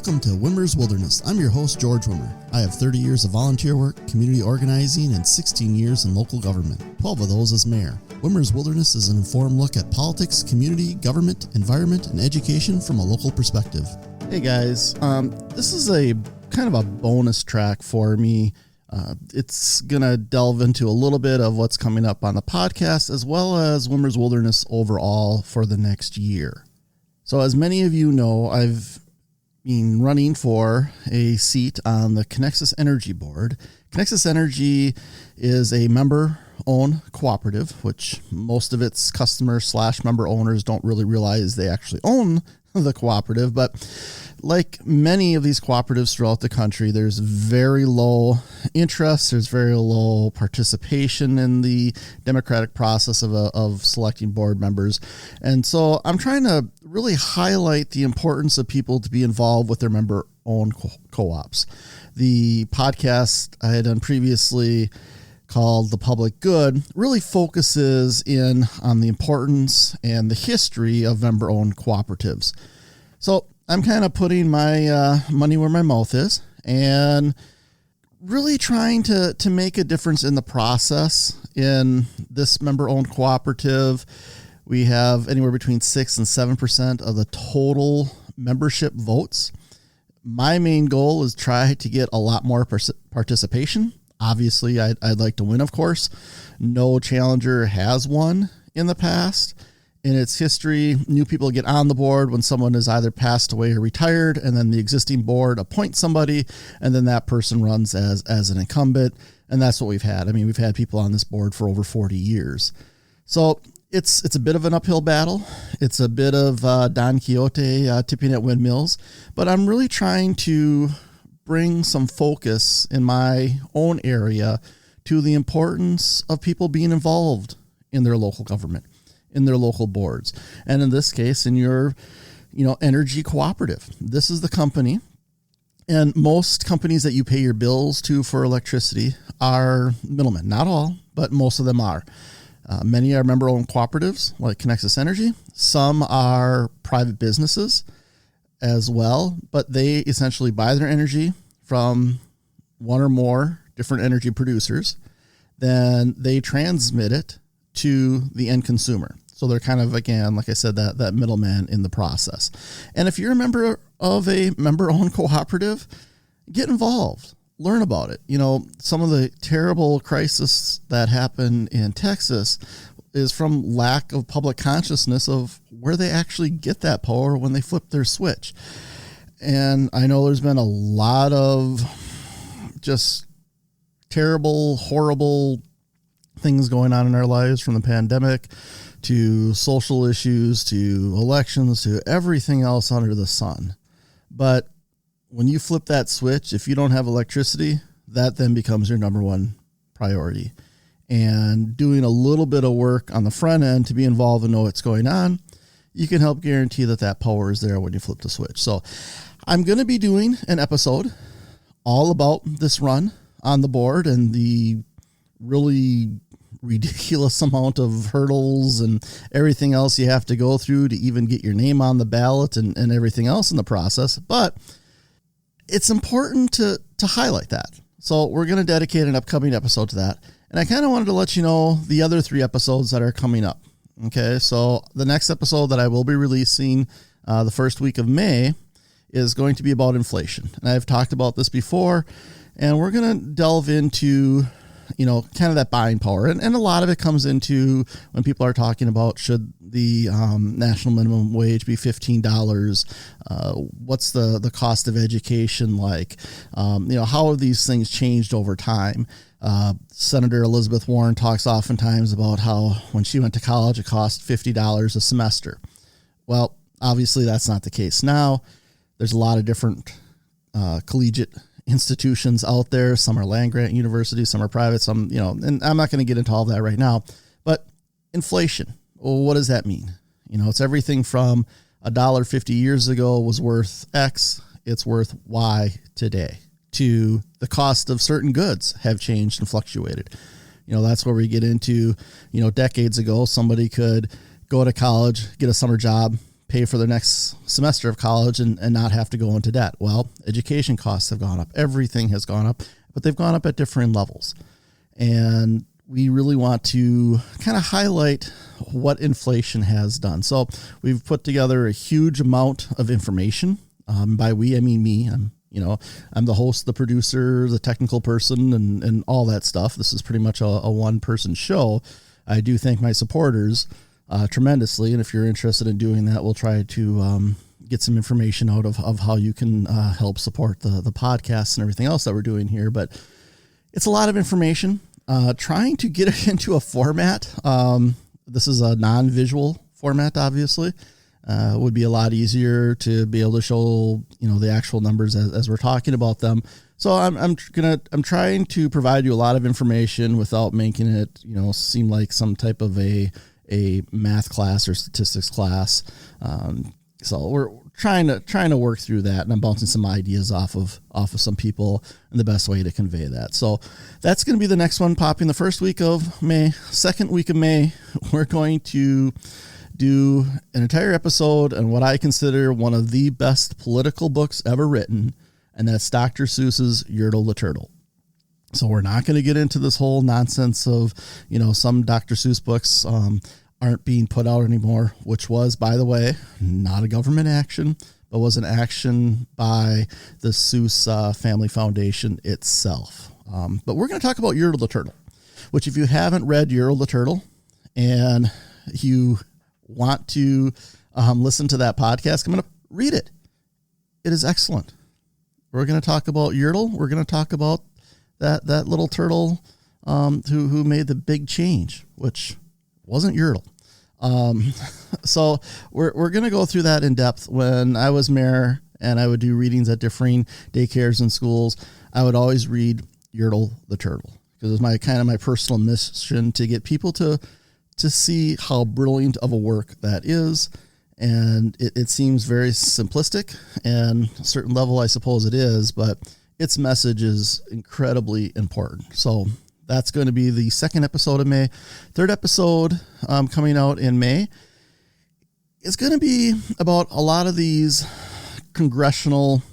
Welcome to Wimmer's Wilderness. I'm your host, George Wimmer. I have 30 years of volunteer work, community organizing, and 16 years in local government, 12 of those as mayor. Wimmer's Wilderness is an informed look at politics, community, government, environment, and education from a local perspective. Hey guys, this is a kind of a bonus track for me. It's going to delve into a little bit of what's coming up on the podcast, as well as Wimmer's Wilderness overall for the next year. So as many of you know, I've been running for a seat on the Connexus Energy Board. Connexus Energy is a member-owned cooperative, which most of its customer/member owners don't really realize they actually own the cooperative. But like many of these cooperatives throughout the country, there's very low interest, there's very low participation in the democratic process of selecting board members. And so I'm trying to really highlight the importance of people to be involved with their member-owned co-ops. The podcast I had done previously called The Public Good really focuses in on the importance and the history of member-owned cooperatives. So I'm kind of putting my money where my mouth is and really trying to make a difference in the process in this member-owned cooperative. We have anywhere between 6 and 7% of the total membership votes. My main goal is try to get a lot more participation. Obviously, I'd like to win, of course. No challenger has won in the past. In its history, new people get on the board when someone has either passed away or retired, and then the existing board appoints somebody, and then that person runs as an incumbent, and that's what we've had. I mean, we've had people on this board for over 40 years. So it's a bit of an uphill battle. It's a bit of Don Quixote tipping at windmills, but I'm really trying to bring some focus in my own area to the importance of people being involved in their local government, in their local boards, and in this case, in your, energy cooperative. This is the company, and most companies that you pay your bills to for electricity are middlemen. Not all, but most of them are. Many are member-owned cooperatives, like Connexus Energy. Some are private businesses as well, but they essentially buy their energy from one or more different energy producers. Then they transmit it to the end consumer. So they're kind of, again, like I said, that middleman in the process. And if you're a member of a member-owned cooperative, get involved. Learn about it. Some of the terrible crisis that happened in Texas is from lack of public consciousness of where they actually get that power when they flip their switch. And I know there's been a lot of just terrible, horrible things going on in our lives, from the pandemic to social issues to elections to everything else under the sun. But when you flip that switch, if you don't have electricity, that then becomes your number one priority. And doing a little bit of work on the front end to be involved and know what's going on, you can help guarantee that power is there when you flip the switch. So I'm going to be doing an episode all about this run on the board and the really ridiculous amount of hurdles and everything else you have to go through to even get your name on the ballot and everything else in the process. But it's important to highlight that. So we're going to dedicate an upcoming episode to that. And I kind of wanted to let you know the other 3 episodes that are coming up. Okay, so the next episode that I will be releasing the first week of May is going to be about inflation. And I've talked about this before, and we're going to delve into kind of that buying power. And a lot of it comes into when people are talking about, should the national minimum wage be $15? What's the cost of education like? How have these things changed over time? Senator Elizabeth Warren talks oftentimes about how when she went to college, it cost $50 a semester. Well, obviously that's not the case now. There's a lot of different collegiate institutions out there. Some are land-grant universities, some are private, some, and I'm not going to get into all of that right now. But inflation, well, what does that mean? It's everything from $1.50 years ago was worth X, it's worth Y today, to the cost of certain goods have changed and fluctuated. That's where we get into, decades ago, somebody could go to college, get a summer job, pay for their next semester of college and not have to go into debt. Well, education costs have gone up. Everything has gone up, but they've gone up at different levels. And we really want to kind of highlight what inflation has done. So we've put together a huge amount of information. By we, I mean me. I'm the host, the producer, the technical person, and all that stuff. This is pretty much a one-person show. I do thank my supporters tremendously, and if you're interested in doing that, we'll try to get some information out of how you can help support the podcast and everything else that we're doing here. But it's a lot of information. Trying to get it into a format. This is a non-visual format, obviously. Would be a lot easier to be able to show, the actual numbers as we're talking about them. So I'm trying to provide you a lot of information without making it, seem like some type of a math class or statistics class. So we're trying to work through that, and I'm bouncing some ideas off of some people and the best way to convey that. So that's going to be the next one popping the first week of May. Second week of May, we're going to do an entire episode on what I consider one of the best political books ever written, and that's Dr. Seuss's Yertle the Turtle. So we're not going to get into this whole nonsense of, some Dr. Seuss books aren't being put out anymore, which was, by the way, not a government action, but was an action by the Seuss Family Foundation itself. But we're going to talk about Yertle the Turtle, which if you haven't read Yertle the Turtle and you want to listen to that podcast, I'm going to read it. It is excellent. We're going to talk about Yertle. We're going to talk about that little turtle who made the big change, which wasn't Yertle. So we're going to go through that in depth. When I was mayor and I would do readings at differing daycares and schools, I would always read Yertle the Turtle because it was my personal mission to get people to see how brilliant of a work that is. And it seems very simplistic, and a certain level, I suppose it is, but its message is incredibly important. So that's going to be the second episode of May. Third episode coming out in May is going to be about a lot of these congressional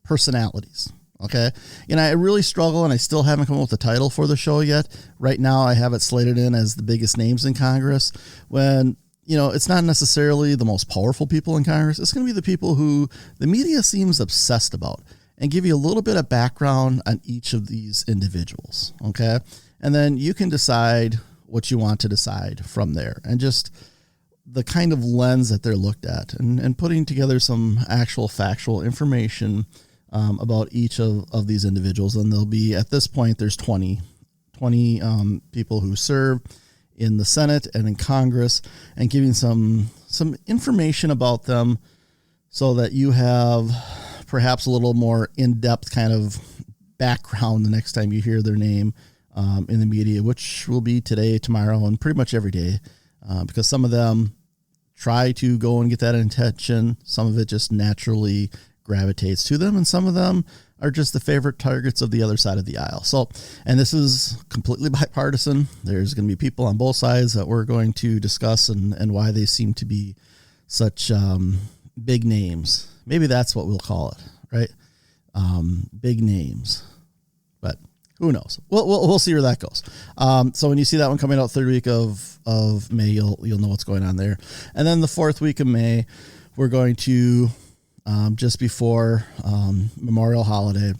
personalities. Okay. And I really struggle, and I still haven't come up with a title for the show yet. Right now I have it slated in as the biggest names in Congress, when, it's not necessarily the most powerful people in Congress. It's going to be the people who the media seems obsessed about, and give you a little bit of background on each of these individuals. Okay. And then you can decide what you want to decide from there, and just the kind of lens that they're looked at, and putting together some actual factual information about each of these individuals. And there'll be, at this point, there's 20 people who serve in the Senate and in Congress, and giving some information about them so that you have perhaps a little more in-depth kind of background the next time you hear their name in the media, which will be today, tomorrow, and pretty much every day, because some of them try to go and get that attention. Some of it just naturally gravitates to them, and some of them are just the favorite targets of the other side of the aisle. So, and this is completely bipartisan. There's going to be people on both sides that we're going to discuss, and why they seem to be such big names. Maybe that's what we'll call it, right? Big names, but who knows? We'll see where that goes. So when you see that one coming out third week of May, you'll know what's going on there. And then the fourth week of May, we're going to, just before Memorial Holiday,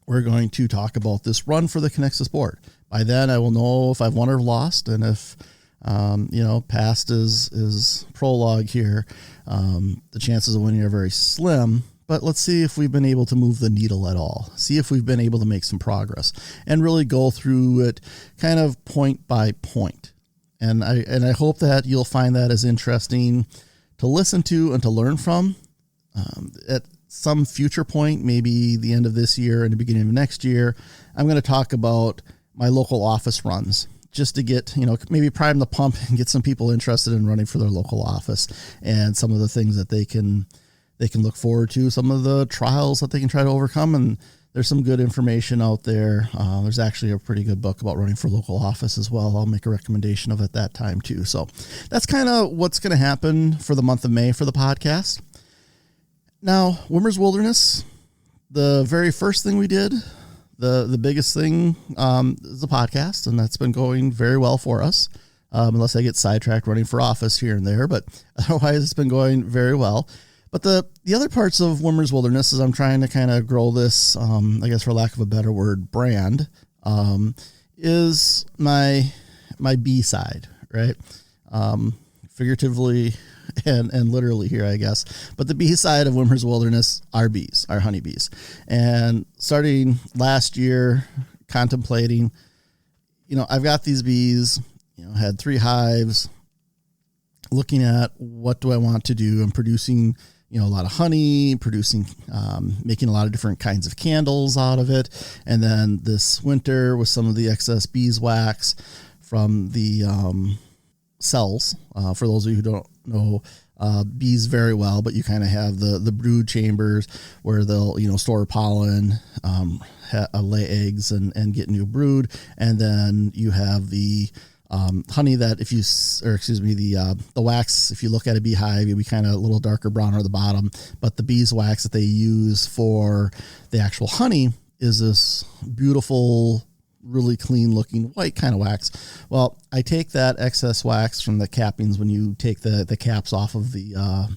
we're going to talk about this run for the Connexus board. By then, I will know if I've won or lost, and if past is prologue here. The chances of winning are very slim, but let's see if we've been able to move the needle at all. See if we've been able to make some progress, and really go through it kind of point by point. And I hope that you'll find that as interesting to listen to and to learn from. At some future point, maybe the end of this year and the beginning of next year, I'm going to talk about my local office runs, just to get, maybe prime the pump and get some people interested in running for their local office, and some of the things that they can look forward to, some of the trials that they can try to overcome, and there's some good information out there. There's actually a pretty good book about running for local office as well. I'll make a recommendation of it that time too. So that's kind of what's going to happen for the month of May for the podcast. Now, Wimmer's Wilderness, the very first thing we did, the biggest thing is the podcast, and that's been going very well for us, unless I get sidetracked running for office here and there, but otherwise it's been going very well. But the other parts of Wimmer's Wilderness is I'm trying to kind of grow this, I guess for lack of a better word, brand, is my bee side, right? Figuratively and literally here, I guess. But the bee side of Wimmer's Wilderness are bees, our honeybees. And starting last year, contemplating, I've got these bees, had 3 hives, looking at what do I want to do. I'm producing a lot of honey, making a lot of different kinds of candles out of it. And then this winter with some of the excess beeswax from the cells. For those of you who don't know bees very well, but you kind of have the brood chambers where they'll, store pollen, lay eggs and get new brood. And then you have the honey that the wax, if you look at a beehive, it'll be kind of a little darker brown on the bottom, but the beeswax that they use for the actual honey is this beautiful, really clean looking white kind of wax. Well, I take that excess wax from the cappings when you take the caps off of the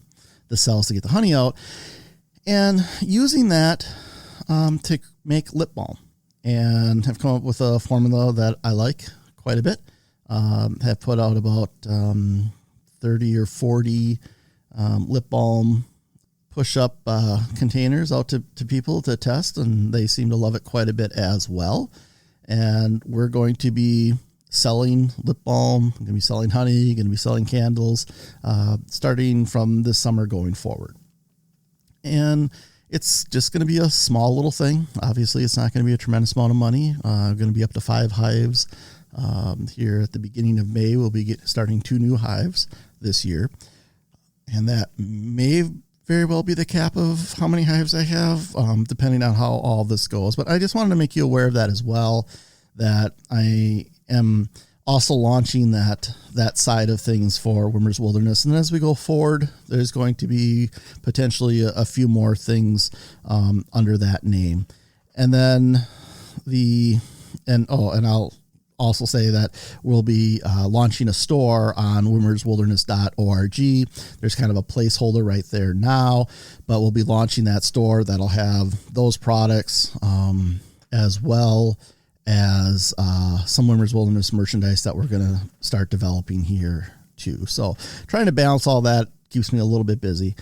cells to get the honey out, and using that to make lip balm, and have come up with a formula that I like quite a bit. Have put out about 30 or 40 lip balm push-up containers out to people to test, and they seem to love it quite a bit as well. And we're going to be selling lip balm, going to be selling honey, going to be selling candles, starting from this summer going forward. And it's just going to be a small little thing. Obviously, it's not going to be a tremendous amount of money. Going to be up to 5 hives. Here at the beginning of May, we'll be starting 2 new hives this year. And that may very well be the cap of how many hives I have, depending on how all this goes. But I just wanted to make you aware of that as well, that I am also launching that side of things for Wimmer's Wilderness. And as we go forward, there's going to be potentially a few more things under that name. And then I'll also say that we'll be launching a store on wimmerswilderness.org. There's kind of a placeholder right there now, but we'll be launching that store that'll have those products as well as some Wimmer's Wilderness merchandise that we're going to start developing here too. So trying to balance all that keeps me a little bit busy.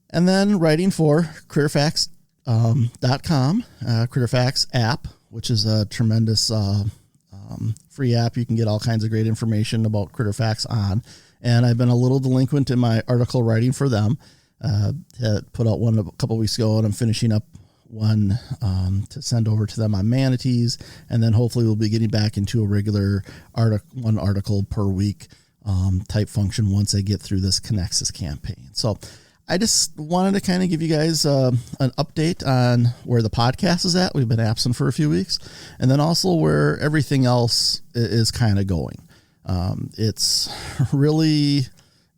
And then writing for CritterFacts.com, CritterFacts app, which is a tremendous free app. You can get all kinds of great information about Critter Facts on. And I've been a little delinquent in my article writing for them. Had put out one a couple weeks ago, and I'm finishing up one to send over to them on manatees. And then hopefully we'll be getting back into a regular one article per week type function once I get through this Connexus campaign. So I just wanted to kind of give you guys an update on where the podcast is at. We've been absent for a few weeks, and then also where everything else is kind of going. It's really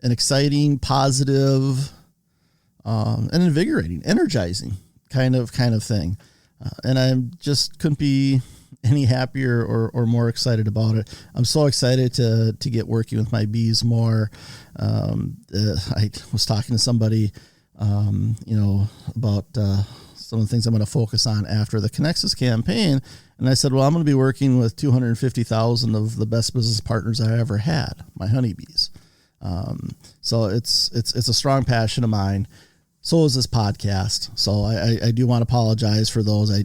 an exciting, positive, and invigorating, energizing kind of thing. And I just couldn't be any happier or more excited about it. I'm so excited to get working with my bees more. I was talking to somebody, about some of the things I'm going to focus on after the Connexus campaign. And I said, well, I'm going to be working with 250,000 of the best business partners I ever had, my honeybees. So it's a strong passion of mine. So is this podcast. So I do want to apologize for those. I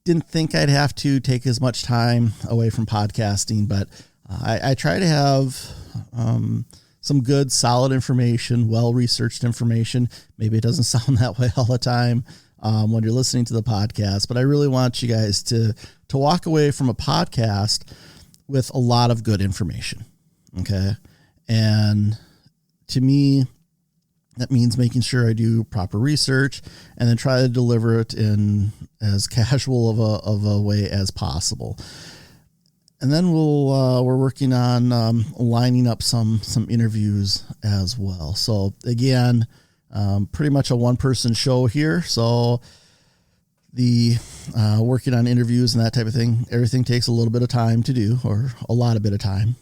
didn't think I'd have to take as much time away from podcasting, but I try to have some good, solid information, well-researched information. Maybe it doesn't sound that way all the time when you're listening to the podcast, but I really want you guys to walk away from a podcast with a lot of good information, okay? And to me, That means making sure I do proper research and then try to deliver it in as casual of a way as possible. And then we're working on lining up some interviews as well. So again, pretty much a one-person show here. So the working on interviews and that type of thing, everything takes a little bit of time to do, or a lot of bit of time.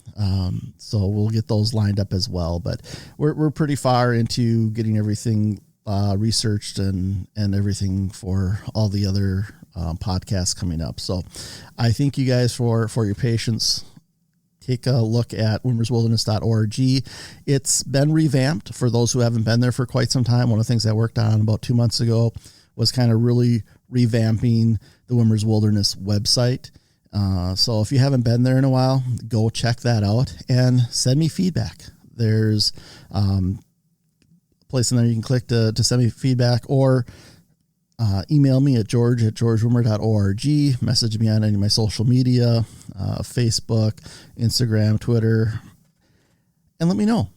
So we'll get those lined up as well. But we're pretty far into getting everything researched and everything for all the other podcasts coming up. So I thank you guys for your patience. Take a look at wimmerswilderness.org. It's been revamped for those who haven't been there for quite some time. One of the things I worked on about 2 months ago was kind of really revamping the Wimmer's Wilderness website. So if you haven't been there in a while, go check that out and send me feedback. There's a place in there you can click to send me feedback, or email me at george@georgewimmer.org. Message me on any of my social media, Facebook, Instagram, Twitter, and let me know.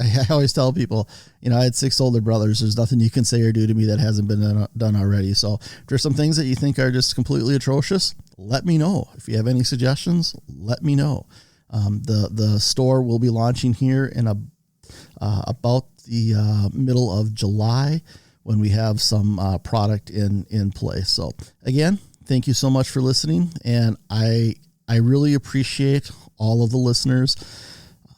I always tell people, I had 6 older brothers. There's nothing you can say or do to me that hasn't been done already. So if there's some things that you think are just completely atrocious, let me know. If you have any suggestions, let me know. The store will be launching here in about the middle of July, when we have some product in place. So again, thank you so much for listening. And I really appreciate all of the listeners.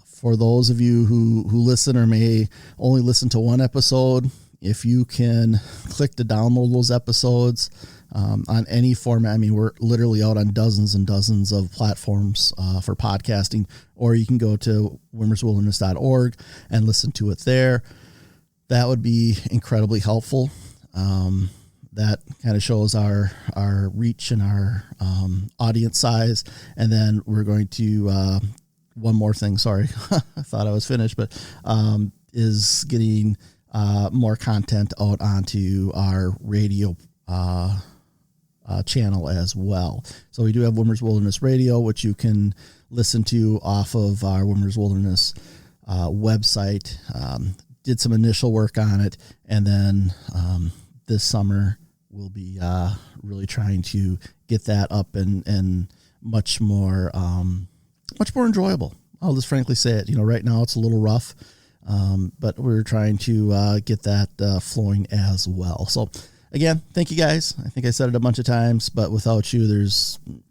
For those of you who listen or may only listen to one episode, if you can click to download those episodes on any format, we're literally out on dozens and dozens of platforms for podcasting, or you can go to wimmerswilderness.org and listen to it there. That would be incredibly helpful. That kind of shows our reach and our audience size. And then we're going to... one more thing, sorry, I thought I was finished, but is getting more content out onto our radio channel as well. So we do have Wimmer's Wilderness Radio, which you can listen to off of our Wimmer's Wilderness website. Did some initial work on it, and then this summer we'll be really trying to get that up and much more enjoyable. I'll just frankly say it. Right now it's a little rough, but we're trying to get that flowing as well. So again, thank you guys. I think I said it a bunch of times, but without you,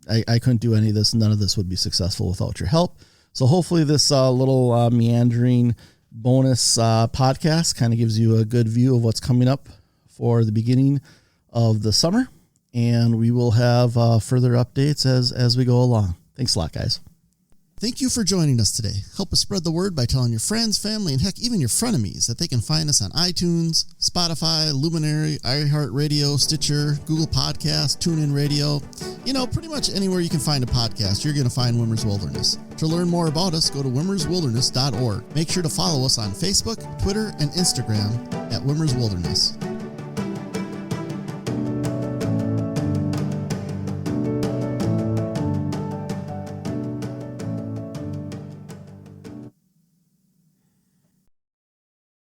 I couldn't do any of this. None of this would be successful without your help. So hopefully this little meandering bonus podcast kind of gives you a good view of what's coming up for the beginning of the summer, and we will have further updates as we go along. Thanks a lot, guys. Thank you for joining us today. Help us spread the word by telling your friends, family, and heck, even your frenemies that they can find us on iTunes, Spotify, Luminary, iHeartRadio, Stitcher, Google Podcasts, TuneIn Radio. Pretty much anywhere you can find a podcast, you're going to find Wimmer's Wilderness. To learn more about us, go to wimmerswilderness.org. Make sure to follow us on Facebook, Twitter, and Instagram at Wimmer's Wilderness.